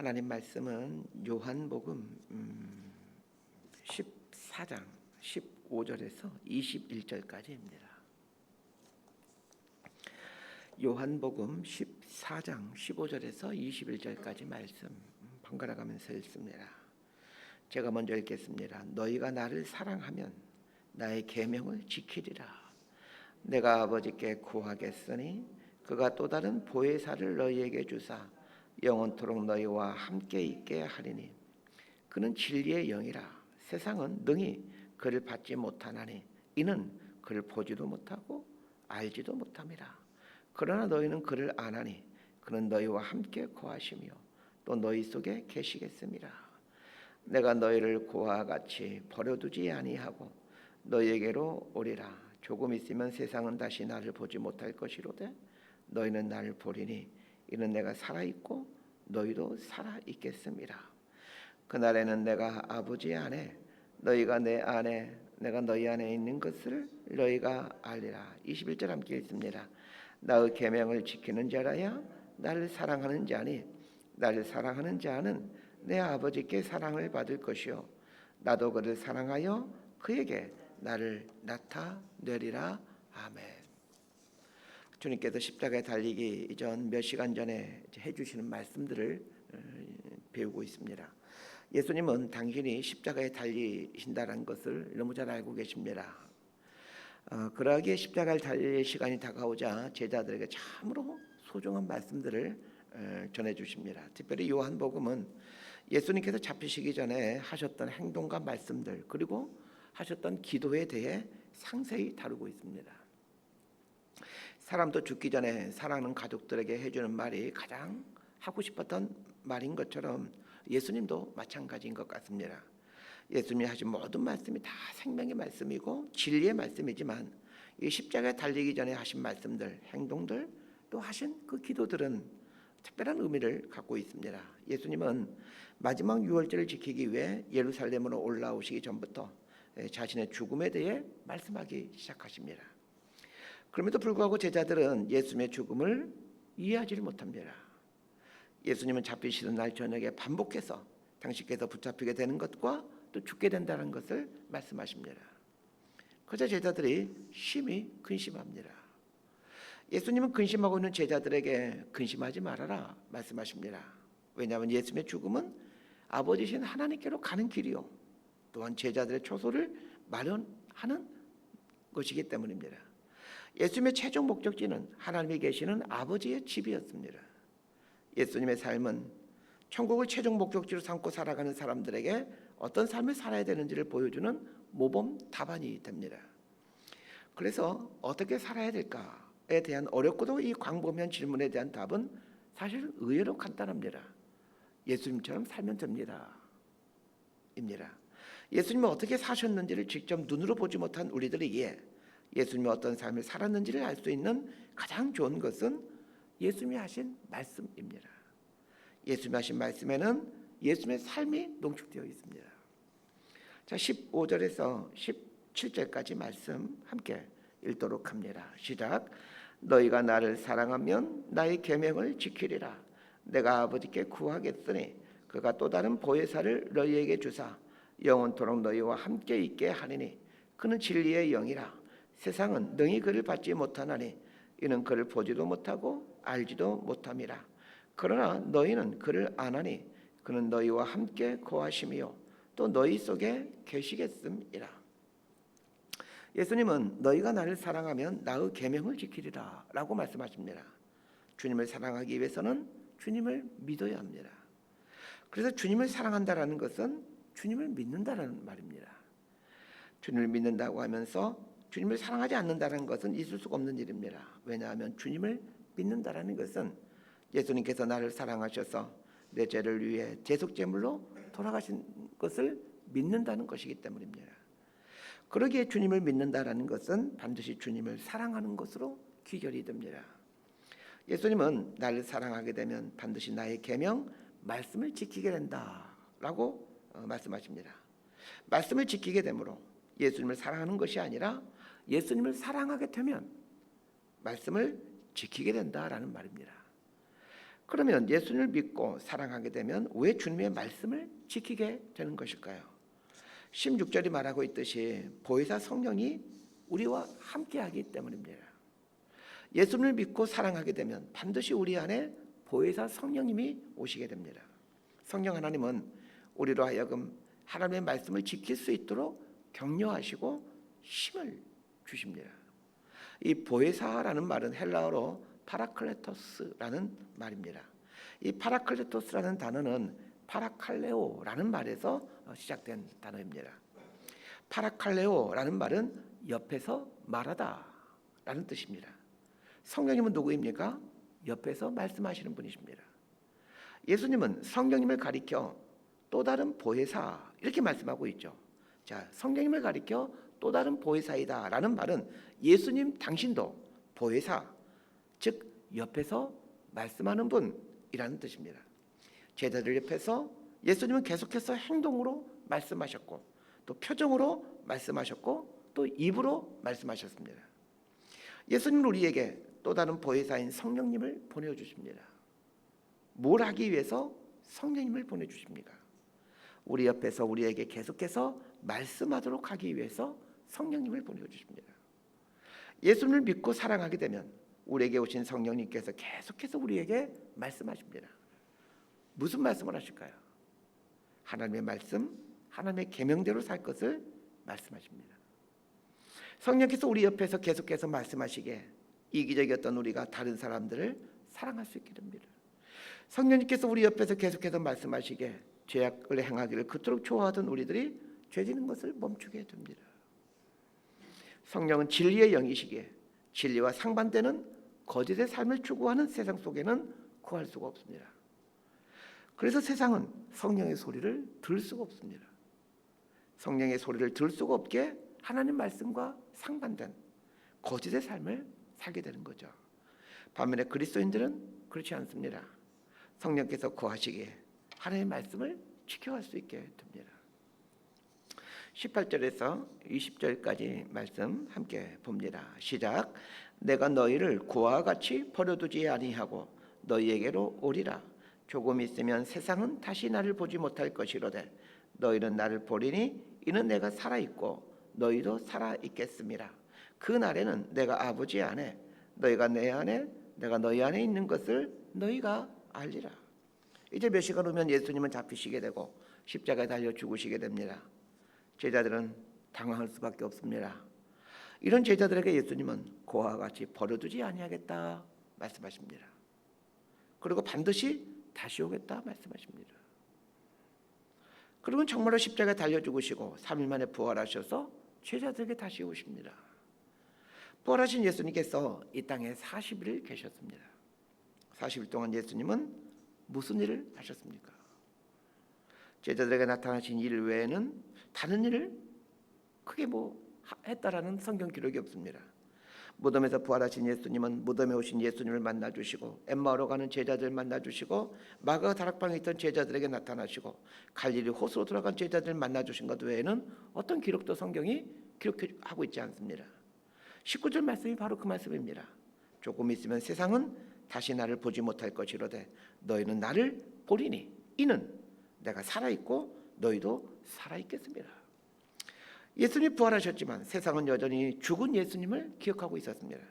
하나님 말씀은 요한복음 14장 15절에서 21절까지입니다. 요한복음 14장 15절에서 21절까지 말씀 번갈아 가면서 읽습니다. 제가 먼저 읽겠습니다. 너희가 나를 사랑하면 나의 계명을 지키리라. 내가 아버지께 구하겠으니 그가 또 다른 보혜사를 너희에게 주사 영원토록 너희와 함께 있게 하리니 그는 진리의 영이라. 세상은 능히 그를 받지 못하나니 이는 그를 보지도 못하고 알지도 못함이라. 그러나 너희는 그를 아나니 그는 너희와 함께 거하시며 또 너희 속에 계시겠음이라. 내가 너희를 고아와 같이 버려두지 아니하고 너희에게로 오리라. 조금 있으면 세상은 다시 나를 보지 못할 것이로되 너희는 나를 보리니 이는 내가 살아있고 너희도 살아있겠음이라. 그날에는 내가 아버지 안에 너희가 내 안에 내가 너희 안에 있는 것을 너희가 알리라. 21절 함께 읽습니다. 나의 계명을 지키는 자라야 나를 사랑하는 자니 나를 사랑하는 자는 내 아버지께 사랑을 받을 것이요 나도 그를 사랑하여 그에게 나를 나타내리라. 아멘. 주님께서 십자가에 달리기 이전 몇 시간 전에 해주시는 말씀들을 배우고 있습니다. 예수님은 당신이 십자가에 달리신다는 것을 너무 잘 알고 계십니다. 그러하기에 십자가를 달릴 시간이 다가오자 제자들에게 참으로 소중한 말씀들을 전해주십니다. 특별히 요한복음은 예수님께서 잡히시기 전에 하셨던 행동과 말씀들 그리고 하셨던 기도에 대해 상세히 다루고 있습니다. 사람도 죽기 전에 사랑하는 가족들에게 해주는 말이 가장 하고 싶었던 말인 것처럼 예수님도 마찬가지인 것 같습니다. 예수님이 하신 모든 말씀이 다 생명의 말씀이고 진리의 말씀이지만 이 십자가에 달리기 전에 하신 말씀들, 행동들 또 하신 그 기도들은 특별한 의미를 갖고 있습니다. 예수님은 마지막 유월절을 지키기 위해 예루살렘으로 올라오시기 전부터 자신의 죽음에 대해 말씀하기 시작하십니다. 그럼에도 불구하고 제자들은 예수님의 죽음을 이해하지 못합니다. 예수님은 잡히시는 날 저녁에 반복해서 당신께서 붙잡히게 되는 것과 또 죽게 된다는 것을 말씀하십니다. 그러자 제자들이 심히 근심합니다. 예수님은 근심하고 있는 제자들에게 근심하지 말아라 말씀하십니다. 왜냐하면 예수님의 죽음은 아버지신 하나님께로 가는 길이요 또한 제자들의 초소를 마련하는 것이기 때문입니다. 예수님의 최종 목적지는 하나님이 계시는 아버지의 집이었습니다. 예수님의 삶은 천국을 최종 목적지로 삼고 살아가는 사람들에게 어떤 삶을 살아야 되는지를 보여주는 모범 답안이 됩니다. 그래서 어떻게 살아야 될까에 대한 어렵고도 이 광범위한 질문에 대한 답은 사실 의외로 간단합니다. 예수님처럼 살면 됩니다. 입니다. 예수님은 어떻게 사셨는지를 직접 눈으로 보지 못한 우리들에게 예수님이 어떤 삶을 살았는지를 알 수 있는 가장 좋은 것은 예수님이 하신 말씀입니다. 예수님이 하신 말씀에는 예수님의 삶이 농축되어 있습니다. 자, 15절에서 17절까지 말씀 함께 읽도록 합니다. 시작. 너희가 나를 사랑하면 나의 계명을 지키리라. 내가 아버지께 구하겠으니 그가 또 다른 보혜사를 너희에게 주사 영원토록 너희와 함께 있게 하리니 그는 진리의 영이라. 세상은 능히 그를 받지 못하나니 이는 그를 보지도 못하고 알지도 못함이라. 그러나 너희는 그를 아나니 그는 너희와 함께 거하시며 또 너희 속에 계시겠음이라. 예수님은 너희가 나를 사랑하면 나의 계명을 지키리라 라고 말씀하십니다. 주님을 사랑하기 위해서는 주님을 믿어야 합니다. 그래서 주님을 사랑한다라는 것은 주님을 믿는다라는 말입니다. 주님을 믿는다고 하면서 주님을 사랑하지 않는다는 것은 있을 수가 없는 일입니다. 왜냐하면 주님을 믿는다라는 것은 예수님께서 나를 사랑하셔서 내 죄를 위해 대속제물로 돌아가신 것을 믿는다는 것이기 때문입니다. 그러기에 주님을 믿는다라는 것은 반드시 주님을 사랑하는 것으로 귀결이 됩니다. 예수님은 나를 사랑하게 되면 반드시 나의 계명, 말씀을 지키게 된다라고 말씀하십니다. 말씀을 지키게 되므로 예수님을 사랑하는 것이 아니라 예수님을 사랑하게 되면 말씀을 지키게 된다라는 말입니다. 그러면 예수님을 믿고 사랑하게 되면 왜 주님의 말씀을 지키게 되는 것일까요? 16절이 말하고 있듯이 보혜사 성령이 우리와 함께하기 때문입니다. 예수님을 믿고 사랑하게 되면 반드시 우리 안에 보혜사 성령님이 오시게 됩니다. 성령 하나님은 우리로 하여금 하나님의 말씀을 지킬 수 있도록 격려하시고 힘을 주십니다. 이 보혜사라는 말은 헬라어로 파라클레토스라는 말입니다. 이 파라클레토스라는 단어는 파라칼레오라는 말에서 시작된 단어입니다. 파라칼레오라는 말은 옆에서 말하다라는 뜻입니다. 성령님은 누구입니까? 옆에서 말씀하시는 분이십니다. 예수님은 성령님을 가리켜 또 다른 보혜사 이렇게 말씀하고 있죠. 자, 성령님을 가리켜 또 다른 보혜사이다라는 말은 예수님 당신도 보혜사, 즉 옆에서 말씀하는 분이라는 뜻입니다. 제자들 옆에서 예수님은 계속해서 행동으로 말씀하셨고 또 표정으로 말씀하셨고 또 입으로 말씀하셨습니다. 예수님은 우리에게 또 다른 보혜사인 성령님을 보내주십니다. 뭘 하기 위해서 성령님을 보내주십니까? 우리 옆에서 우리에게 계속해서 말씀하도록 하기 위해서 성령님을 보내주십니다. 예수님을 믿고 사랑하게 되면 우리에게 오신 성령님께서 계속해서 우리에게 말씀하십니다. 무슨 말씀을 하실까요? 하나님의 말씀, 하나님의 계명대로 살 것을 말씀하십니다. 성령께서 우리 옆에서 계속해서 말씀하시게 이기적이었던 우리가 다른 사람들을 사랑할 수 있게 됩니다. 성령님께서 우리 옆에서 계속해서 말씀하시게 죄악을 행하기를 그토록 좋아하던 우리들이 죄지는 것을 멈추게 됩니다. 성령은 진리의 영이시기에 진리와 상반되는 거짓의 삶을 추구하는 세상 속에는 구할 수가 없습니다. 그래서 세상은 성령의 소리를 들을 수가 없습니다. 성령의 소리를 들을 수가 없게 하나님 말씀과 상반된 거짓의 삶을 살게 되는 거죠. 반면에 그리스도인들은 그렇지 않습니다. 성령께서 거하시기에 하나님의 말씀을 지켜갈 수 있게 됩니다. 18절에서 20절까지 말씀 함께 봅니다. 시작. 내가 너희를 고아와 같이 버려두지 아니하고 너희에게로 오리라. 조금 있으면 세상은 다시 나를 보지 못할 것이로되 너희는 나를 보리니 이는 내가 살아있고 너희도 살아있겠음이라. 그 날에는 내가 아버지 안에 너희가 내 안에 내가 너희 안에 있는 것을 너희가 알리라. 이제 몇 시간 후면 예수님은 잡히시게 되고 십자가에 달려 죽으시게 됩니다. 제자들은 당황할 수밖에 없습니다. 이런 제자들에게 예수님은 고아와 같이 버려두지 아니하겠다 말씀하십니다. 그리고 반드시 다시 오겠다 말씀하십니다. 그리고 정말로 십자가에 달려 죽으시고 3일 만에 부활하셔서 제자들에게 다시 오십니다. 부활하신 예수님께서 이 땅에 40일 계셨습니다. 40일 동안 예수님은 무슨 일을 하셨습니까? 제자들에게 나타나신 일 외에는 다른 일을 크게 했다라는 성경 기록이 없습니다. 무덤에서 부활하신 예수님은 무덤에 오신 예수님을 만나주시고 엠마오로 가는 제자들 만나주시고 마가 다락방에 있던 제자들에게 나타나시고 갈릴리 호수로 들어간 제자들 만나주신 것 외에는 어떤 기록도 성경이 기록하고 있지 않습니다. 19절 말씀이 바로 그 말씀입니다. 조금 있으면 세상은 다시 나를 보지 못할 것이로되 너희는 나를 보리니 이는 내가 살아있고 너희도 살아있겠습니다. 예수님이 부활하셨지만 세상은 여전히 죽은 예수님을 기억하고 있었습니다.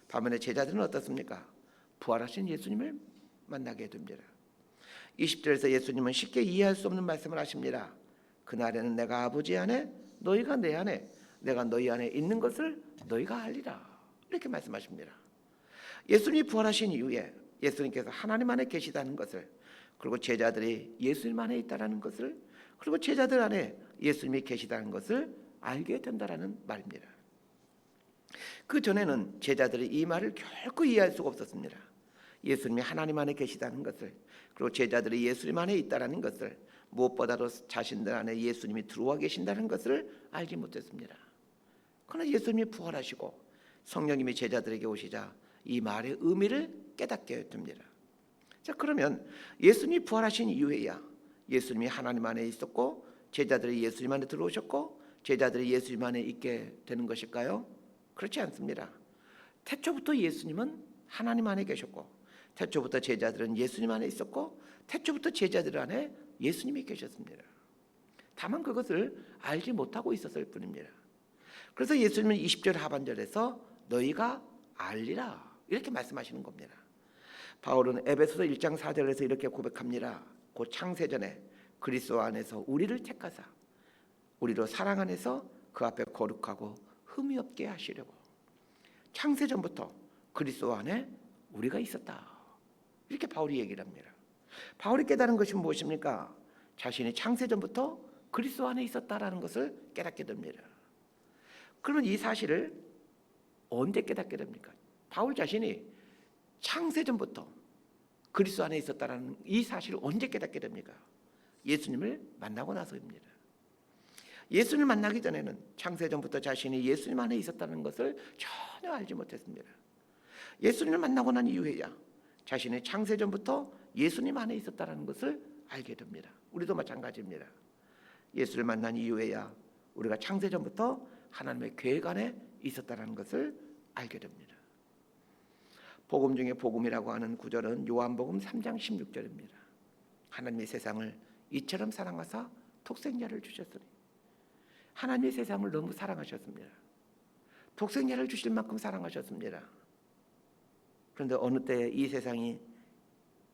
반면에 제자들은 어떻습니까? 부활하신 예수님을 만나게 됩니다. 20절에서 예수님은 쉽게 이해할 수 없는 말씀을 하십니다. 그날에는 내가 아버지 안에 너희가 내 안에 내가 너희 안에 있는 것을 너희가 알리라. 이렇게 말씀하십니다. 예수님이 부활하신 이후에 예수님께서 하나님 안에 계시다는 것을 그리고 제자들이 예수님 안에 있다는 것을 그리고 제자들 안에 예수님이 계시다는 것을 알게 된다는 말입니다. 그 전에는 제자들이 이 말을 결코 이해할 수가 없었습니다. 예수님이 하나님 안에 계시다는 것을 그리고 제자들이 예수님 안에 있다는 것을 무엇보다도 자신들 안에 예수님이 들어와 계신다는 것을 알지 못했습니다. 그러나 예수님이 부활하시고 성령님이 제자들에게 오시자 이 말의 의미를 깨닫게 됩니다. 자, 그러면 예수님이 부활하신 이후에야 예수님이 하나님 안에 있었고 제자들이 예수님 안에 들어오셨고 제자들이 예수님 안에 있게 되는 것일까요? 그렇지 않습니다. 태초부터 예수님은 하나님 안에 계셨고 태초부터 제자들은 예수님 안에 있었고 태초부터 제자들 안에 예수님이 계셨습니다. 다만 그것을 알지 못하고 있었을 뿐입니다. 그래서 예수님은 20절 하반절에서 너희가 알리라 이렇게 말씀하시는 겁니다. 바울은 에베소서 1장 4절에서 이렇게 고백합니다. 곧 창세전에 그리스도 안에서 우리를 택하사 우리로 사랑 안에서 그 앞에 거룩하고 흠이 없게 하시려고. 창세전부터 그리스도 안에 우리가 있었다. 이렇게 바울이 얘기를 합니다. 바울이 깨달은 것이 무엇입니까? 자신이 창세전부터 그리스도 안에 있었다라는 것을 깨닫게 됩니다. 그러면 이 사실을 언제 깨닫게 됩니까? 바울 자신이 창세전부터 그리스도 안에 있었다라는 이 사실을 언제 깨닫게 됩니까? 예수님을 만나고 나서입니다. 예수님을 만나기 전에는 창세전부터 자신이 예수님 안에 있었다는 것을 전혀 알지 못했습니다. 예수님을 만나고 난 이후에야 자신의 창세전부터 예수님 안에 있었다는 것을 알게 됩니다. 우리도 마찬가지입니다. 예수를 만난 이후에야 우리가 창세전부터 하나님의 계획 안에 있었다는 것을 알게 됩니다. 복음 중에 복음이라고 하는 구절은 요한복음 3장 16절입니다. 하나님의 세상을 이처럼 사랑하사 독생자를 주셨으니. 하나님의 세상을 너무 사랑하셨습니다. 독생자를 주실 만큼 사랑하셨습니다. 그런데 어느 때에 이 세상이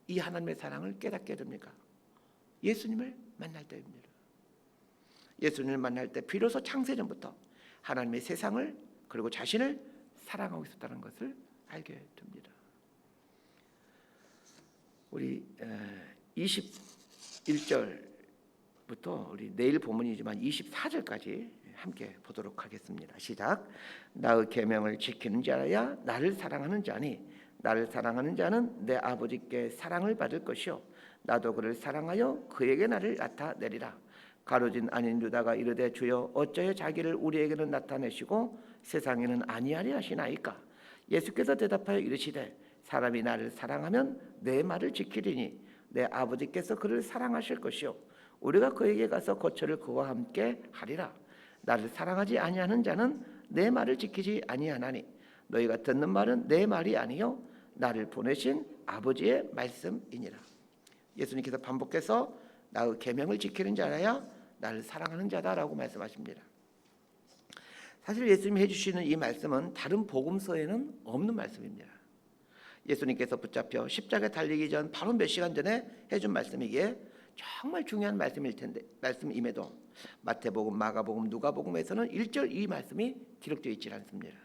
이 하나님의 사랑을 깨닫게 됩니까? 예수님을 만날 때입니다. 예수님을 만날 때 비로소 창세전부터 하나님의 세상을 그리고 자신을 사랑하고 있었다는 것을 알게 됩니다. 우리 21절부터 우리 내일 본문이지만 24절까지 함께 보도록 하겠습니다. 시작. 나의 계명을 지키는 자라야 나를 사랑하는 자니 나를 사랑하는 자는 내 아버지께 사랑을 받을 것이요 나도 그를 사랑하여 그에게 나를 나타내리라. 가로진 아닌 유다가 이르되 주여 어찌하여 자기를 우리에게는 나타내시고 세상에는 아니하리 하시나이까. 예수께서 대답하여 이르시되 사람이 나를 사랑하면 내 말을 지키리니 내 아버지께서 그를 사랑하실 것이요 우리가 그에게 가서 거처를 그와 함께 하리라. 나를 사랑하지 아니하는 자는 내 말을 지키지 아니하나니 너희가 듣는 말은 내 말이 아니요 나를 보내신 아버지의 말씀이니라. 예수님께서 반복해서 나의 계명을 지키는 자라야 나를 사랑하는 자다라고 말씀하십니다. 사실 예수님이 해주시는 이 말씀은 다른 복음서에는 없는 말씀입니다. 예수님께서 붙잡혀 십자가에 달리기 전 바로 몇 시간 전에 해준 말씀이기에 정말 중요한 말씀임에도 마태복음, 마가복음, 누가복음에서는 1절 이 말씀이 기록되어 있지 않습니다.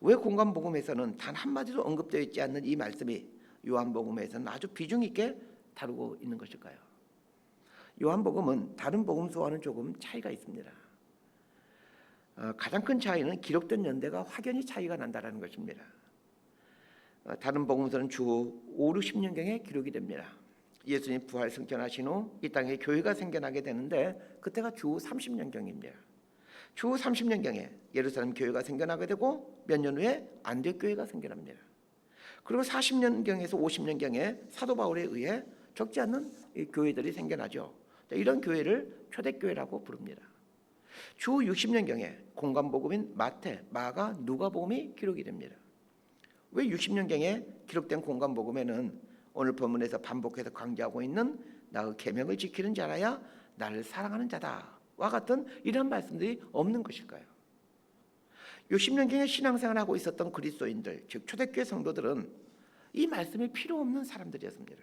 왜 공관복음에서는 단 한마디도 언급되어 있지 않는 이 말씀이 요한복음에서는 아주 비중 있게 다루고 있는 것일까요? 요한복음은 다른 복음서와는 조금 차이가 있습니다. 가장 큰 차이는 기록된 연대가 확연히 차이가 난다는 것입니다. 다른 복음서는 주 5, 60년경에 기록이 됩니다. 예수님 부활 승천하신 후 이 땅에 교회가 생겨나게 되는데 그때가 주 30년경입니다. 주 30년경에 예루살렘 교회가 생겨나게 되고 몇 년 후에 안디옥 교회가 생겨납니다. 그리고 40년경에서 50년경에 사도 바울에 의해 적지 않은 교회들이 생겨나죠. 이런 교회를 초대교회라고 부릅니다. 주 60년경에 공관복음인 마태, 마가, 누가복음이 기록이 됩니다. 왜 60년경에 기록된 공관복음에는 오늘 본문에서 반복해서 강조하고 있는 나의 계명을 지키는 자라야 나를 사랑하는 자다와 같은 이런 말씀들이 없는 것일까요? 60년경에 신앙생활하고 있었던 그리스도인들, 즉 초대교회 성도들은 이 말씀이 필요 없는 사람들이었습니다.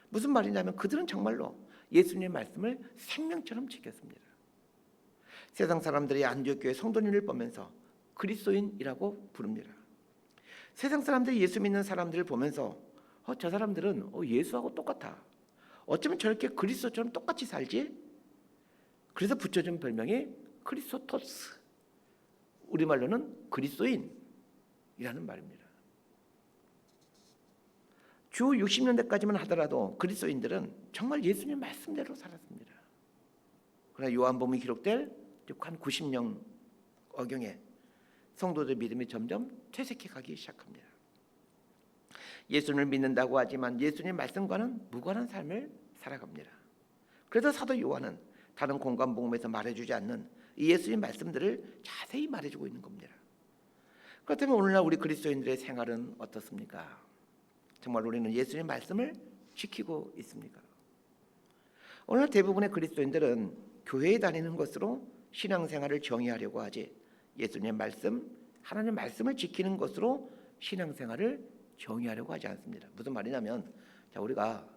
무슨 말이냐면 그들은 정말로 예수님의 말씀을 생명처럼 지켰습니다. 세상 사람들이 안디옥 교회 성도님을 보면서 그리스도인이라고 부릅니다. 세상 사람들이 예수 믿는 사람들을 보면서 저 사람들은 예수하고 똑같아. 어쩌면 저렇게 그리스도처럼 똑같이 살지? 그래서 붙여준 별명이 크리스토토스. 우리말로는 그리스도인이라는 말입니다. 주 60년대까지만 하더라도 그리스도인들은 정말 예수님 말씀대로 살았습니다. 그러나 요한복음이 기록될 한 90년 어경에 성도들 믿음이 점점 퇴색해 가기 시작합니다. 예수님을 믿는다고 하지만 예수님 말씀과는 무관한 삶을 살아갑니다. 그래서 사도 요한은 다른 공관복음에서 말해주지 않는 이 예수님 말씀들을 자세히 말해주고 있는 겁니다. 그렇다면 오늘날 우리 그리스도인들의 생활은 어떻습니까? 정말 우리는 예수님의 말씀을 지키고 있습니까? 오늘 대부분의 그리스도인들은 교회에 다니는 것으로 신앙생활을 정의하려고 하지 예수님의 말씀, 하나님의 말씀을 지키는 것으로 신앙생활을 정의하려고 하지 않습니다. 무슨 말이냐면 우리가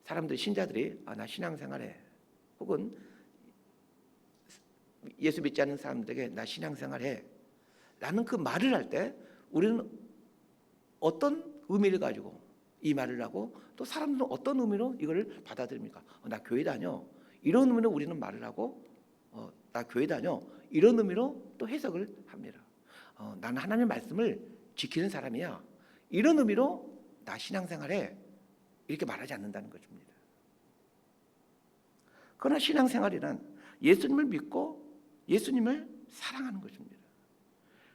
사람들, 신자들이 나 신앙생활해, 혹은 예수 믿지 않는 사람들에게 나 신앙생활해 라는 그 말을 할 때 우리는 어떤 의미를 가지고 이 말을 하고, 또 사람들은 어떤 의미로 이걸 받아들입니까? 나 교회 다녀, 이런 의미로 우리는 말을 하고, 나 교회 다녀, 이런 의미로 또 해석을 합니다. 나는 하나님의 말씀을 지키는 사람이야, 이런 의미로 나 신앙생활해, 이렇게 말하지 않는다는 것입니다. 그러나 신앙생활이란 예수님을 믿고 예수님을 사랑하는 것입니다.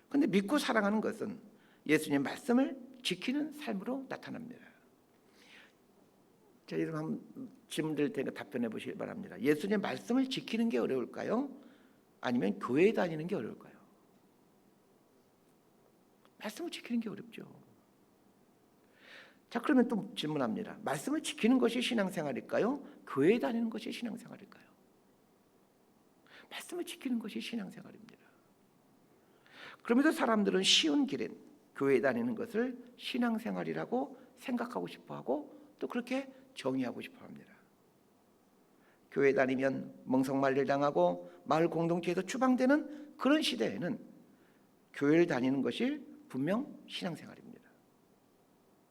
그런데 믿고 사랑하는 것은 예수님의 말씀을 지키는 삶으로 나타납니다. 자, 여러분 한번 질문 드릴 테니까 답변해 보시기 바랍니다. 예수님의 말씀을 지키는 게 어려울까요? 아니면 교회에 다니는 게 어려울까요? 말씀을 지키는 게 어렵죠. 자, 그러면 또 질문합니다. 말씀을 지키는 것이 신앙생활일까요? 교회에 다니는 것이 신앙생활일까요? 말씀을 지키는 것이 신앙생활입니다. 그럼에도 사람들은 쉬운 길인 교회에 다니는 것을 신앙생활이라고 생각하고 싶어하고 또 그렇게 정의하고 싶어합니다. 교회 다니면 멍석말리를 당하고 마을 공동체에서 추방되는 그런 시대에는 교회를 다니는 것이 분명 신앙생활입니다.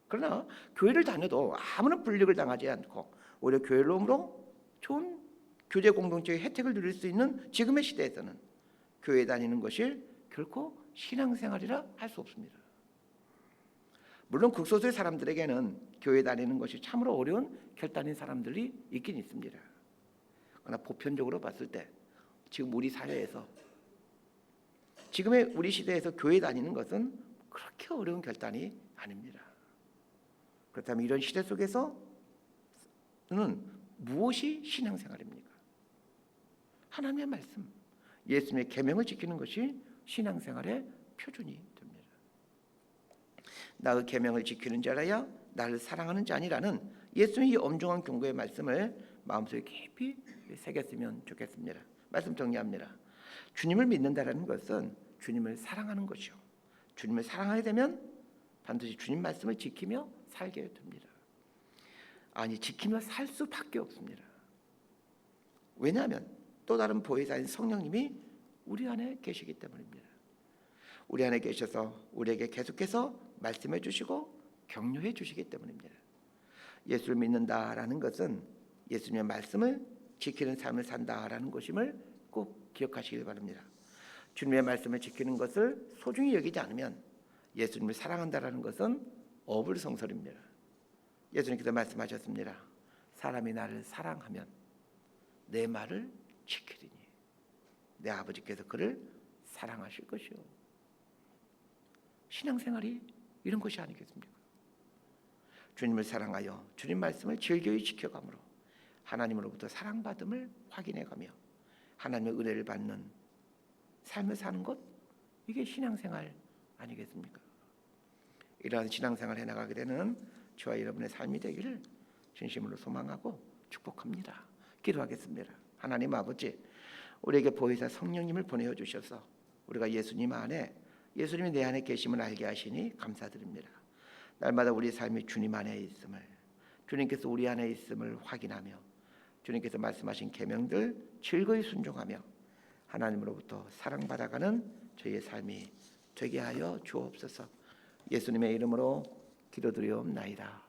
그러나 교회를 다녀도 아무런 불이익을 당하지 않고 오히려 교회를 오므로 좋은 교제 공동체의 혜택을 누릴 수 있는 지금의 시대에서는 교회에 다니는 것이 결코 신앙생활이라 할 수 없습니다. 물론 극소수의 사람들에게는 교회 다니는 것이 참으로 어려운 결단인 사람들이 있긴 있습니다. 그러나 보편적으로 봤을 때 지금 우리 사회에서, 지금의 우리 시대에서 교회 다니는 것은 그렇게 어려운 결단이 아닙니다. 그렇다면 이런 시대 속에서는 무엇이 신앙생활입니까? 하나님의 말씀, 예수님의 계명을 지키는 것이 신앙생활의 표준이 됩니다. 나의 계명을 지키는 자라야 나를 사랑하는 자니라는 예수님의 엄중한 경고의 말씀을 마음속에 깊이 새겼으면 좋겠습니다. 말씀 정리합니다. 주님을 믿는다라는 것은 주님을 사랑하는 것이요, 주님을 사랑하게 되면 반드시 주님 말씀을 지키며 살게 됩니다. 아니, 지키며 살 수밖에 없습니다. 왜냐하면 또 다른 보혜사인 성령님이 우리 안에 계시기 때문입니다. 우리 안에 계셔서 우리에게 계속해서 말씀해 주시고 격려해 주시기 때문입니다. 예수를 믿는다라는 것은 예수님의 말씀을 지키는 삶을 산다라는 것임을 꼭 기억하시길 바랍니다. 주님의 말씀을 지키는 것을 소중히 여기지 않으면 예수님을 사랑한다라는 것은 어불성설입니다. 예수님께서 말씀하셨습니다. 사람이 나를 사랑하면 내 말을 지키리니 내 아버지께서 그를 사랑하실 것이요. 신앙생활이 이런 것이 아니겠습니까? 주님을 사랑하여 주님 말씀을 즐겨이 지켜가므로 하나님으로부터 사랑받음을 확인해가며 하나님의 은혜를 받는 삶을 사는 것, 이게 신앙생활 아니겠습니까? 이러한 신앙생활을 해나가게 되는 저와 여러분의 삶이 되기를 진심으로 소망하고 축복합니다. 기도하겠습니다. 하나님 아버지, 우리에게 보혜사 성령님을 보내어 주셔서 우리가 예수님 안에, 예수님이 내 안에 계심을 알게 하시니 감사드립니다. 날마다 우리 삶이 주님 안에 있음을, 주님께서 우리 안에 있음을 확인하며 주님께서 말씀하신 계명들 즐거이 순종하며 하나님으로부터 사랑받아가는 저희의 삶이 되게 하여 주옵소서. 예수님의 이름으로 기도드리옵나이다.